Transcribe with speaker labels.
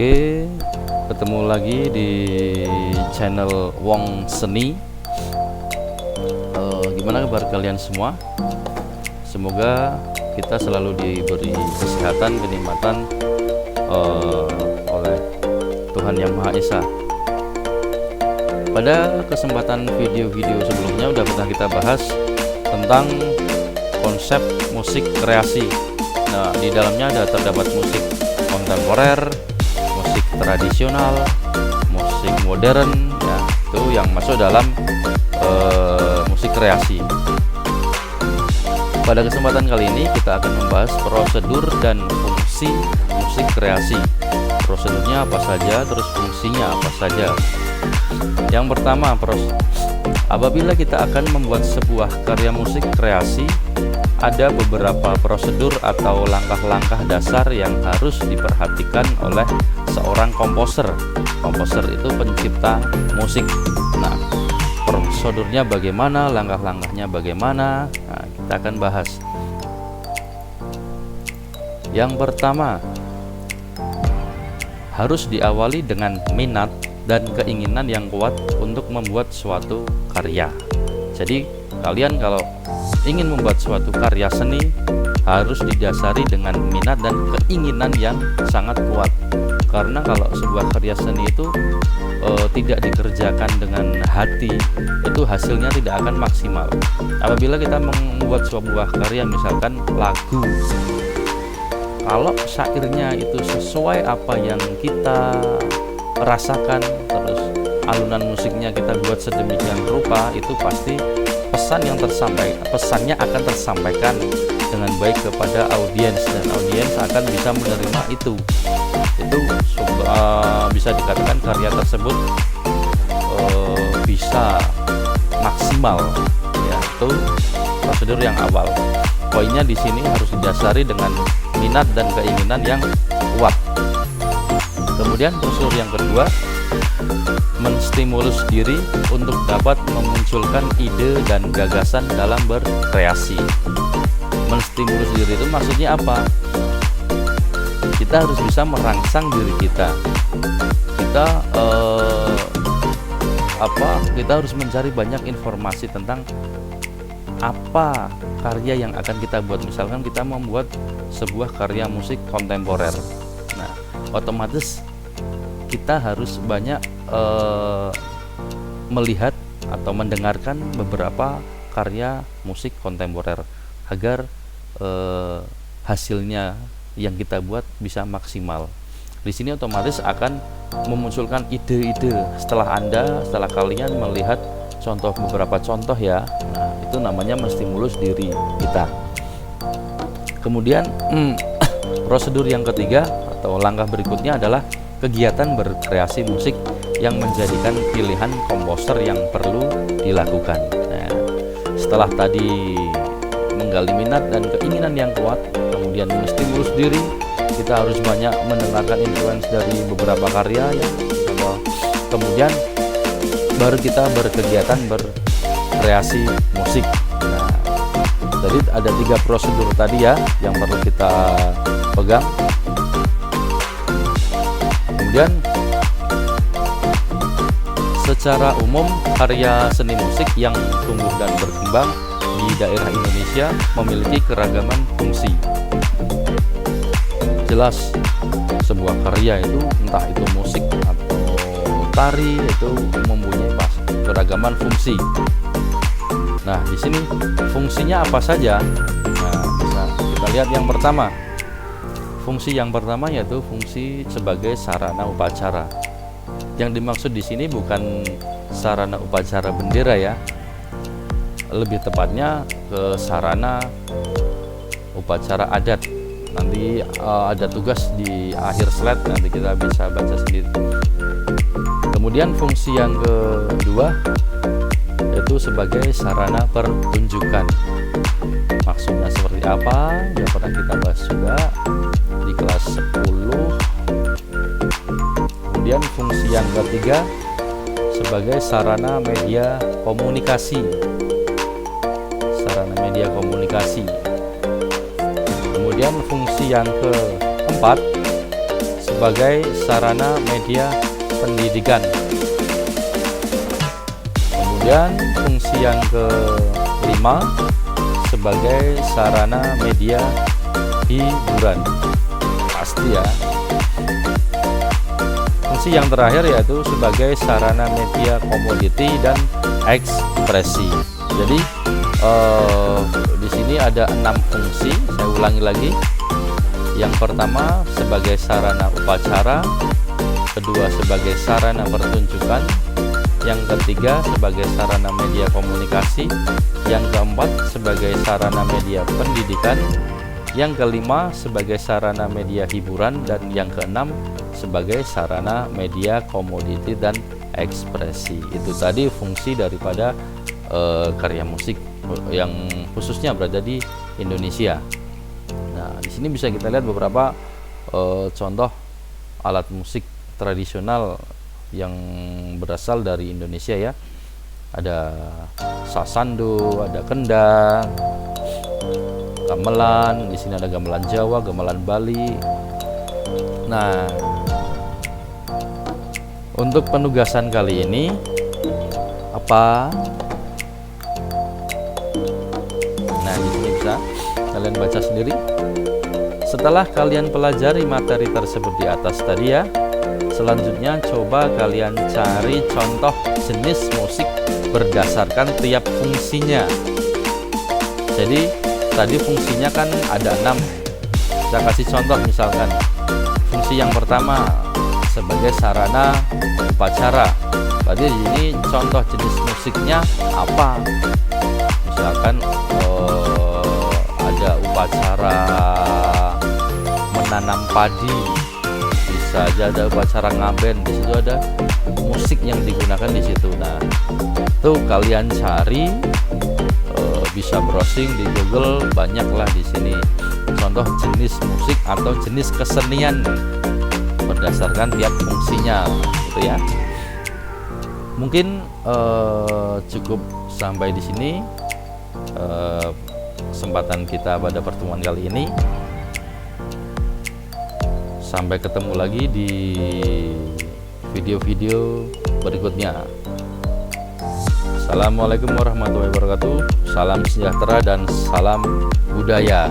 Speaker 1: Oke, ketemu lagi di channel Wong Seni. Gimana kabar kalian semua? Semoga kita selalu diberi kesehatan, kenikmatan oleh Tuhan Yang Maha Esa. Pada kesempatan video-video sebelumnya udah pernah kita bahas tentang konsep musik kreasi. Nah, di dalamnya ada terdapat musik kontemporer, musik tradisional, musik modern, ya, itu yang masuk dalam musik kreasi. Pada kesempatan kali ini kita akan membahas prosedur dan fungsi musik kreasi. Prosedurnya apa saja, terus fungsinya apa saja. Yang pertama, apabila kita akan membuat sebuah karya musik kreasi, ada beberapa prosedur atau langkah-langkah dasar yang harus diperhatikan oleh seorang komposer. Komposer itu pencipta musik. Nah, prosedurnya bagaimana, langkah-langkahnya bagaimana, nah, kita akan bahas. Yang pertama, harus diawali dengan minat dan keinginan yang kuat untuk membuat suatu karya. Jadi kalian kalau ingin membuat suatu karya seni harus didasari dengan minat dan keinginan yang sangat kuat. Karena kalau sebuah karya seni itu tidak dikerjakan dengan hati, itu hasilnya tidak akan maksimal. Apabila kita membuat sebuah karya, misalkan lagu, kalau syairnya itu sesuai apa yang kita rasakan, terus alunan musiknya kita buat sedemikian rupa, itu pasti pesannya akan tersampaikan dengan baik kepada audiens, dan audiens akan bisa menerima itu bisa dikatakan karya tersebut bisa maksimal, ya. Itu prosedur yang awal. Poinnya di sini harus didasari dengan minat dan keinginan yang kuat. Kemudian prosedur yang kedua, menstimulus diri untuk dapat memunculkan ide dan gagasan dalam berkreasi. Menstimulus diri itu maksudnya apa? Kita harus bisa merangsang diri kita. Kita harus mencari banyak informasi tentang apa karya yang akan kita buat. Misalkan kita membuat sebuah karya musik kontemporer. Nah, otomatis kita harus banyak melihat atau mendengarkan beberapa karya musik kontemporer agar hasilnya yang kita buat bisa maksimal. Di sini otomatis akan memunculkan ide-ide setelah kalian melihat beberapa contoh, ya. Nah, itu namanya menstimulus diri kita. Kemudian prosedur yang ketiga atau langkah berikutnya adalah kegiatan berkreasi musik yang menjadikan pilihan komposer yang perlu dilakukan. Nah, setelah tadi menggali minat dan keinginan yang kuat, kemudian menstimulus diri, kita harus banyak mendengarkan influence dari beberapa karya, ya. Kemudian baru kita berkegiatan berkreasi musik. Nah, jadi ada 3 prosedur tadi, ya, yang perlu kita pegang. Kemudian secara umum karya seni musik yang tumbuh dan berkembang di daerah Indonesia memiliki keragaman fungsi. Jelas sebuah karya itu, entah itu musik atau tari, itu mempunyai keragaman fungsi. Nah, di sini fungsinya apa saja? Nah, bisa kita lihat yang pertama. Fungsi yang pertama yaitu fungsi sebagai sarana upacara. Yang dimaksud di sini bukan sarana upacara bendera, ya. Lebih tepatnya ke sarana upacara adat. Nanti ada tugas di akhir slide, nanti kita bisa baca sendiri. Kemudian fungsi yang kedua yaitu sebagai sarana pertunjukan. Maksudnya seperti apa? Ya, pernah kita bahas juga di kelas 10. Kemudian fungsi yang ketiga sebagai sarana media komunikasi. Sarana media komunikasi. Kemudian fungsi yang keempat sebagai sarana media pendidikan. Kemudian fungsi yang kelima sebagai sarana media hiburan. Pasti ya. Fungsi yang terakhir yaitu sebagai sarana media komoditi dan ekspresi. Jadi di sini ada 6 fungsi. Saya ulangi lagi. Yang pertama sebagai sarana upacara, kedua sebagai sarana pertunjukan, yang ketiga sebagai sarana media komunikasi, yang keempat sebagai sarana media pendidikan, yang kelima sebagai sarana media hiburan, dan yang keenam sebagai sarana media komoditi dan ekspresi. Itu tadi fungsi daripada karya musik yang khususnya berada di Indonesia. Nah, di sini bisa kita lihat beberapa contoh alat musik tradisional yang berasal dari Indonesia ya. Ada sasando, ada kendang, gamelan. Di sini ada gamelan Jawa, gamelan Bali. Nah, untuk penugasan kali ini apa? Nah, di sini bisa kalian baca sendiri. Setelah kalian pelajari materi tersebut di atas tadi ya, selanjutnya coba kalian cari contoh jenis musik berdasarkan tiap fungsinya. Jadi tadi fungsinya kan ada 6. Saya kasih contoh, misalkan fungsi yang pertama sebagai sarana upacara. Berarti ini contoh jenis musiknya apa? Misalkan ada upacara menanam padi, bisa aja ada upacara ngaben, di situ ada musik yang digunakan di situ. Nah, tuh kalian cari, bisa browsing di Google, banyaklah di sini contoh jenis musik atau jenis kesenian berdasarkan tiap fungsinya, gitu ya. Mungkin cukup sampai di sini kesempatan kita pada pertemuan kali ini. Sampai ketemu lagi di video-video berikutnya. Assalamualaikum warahmatullahi wabarakatuh. Salam sejahtera dan salam budaya.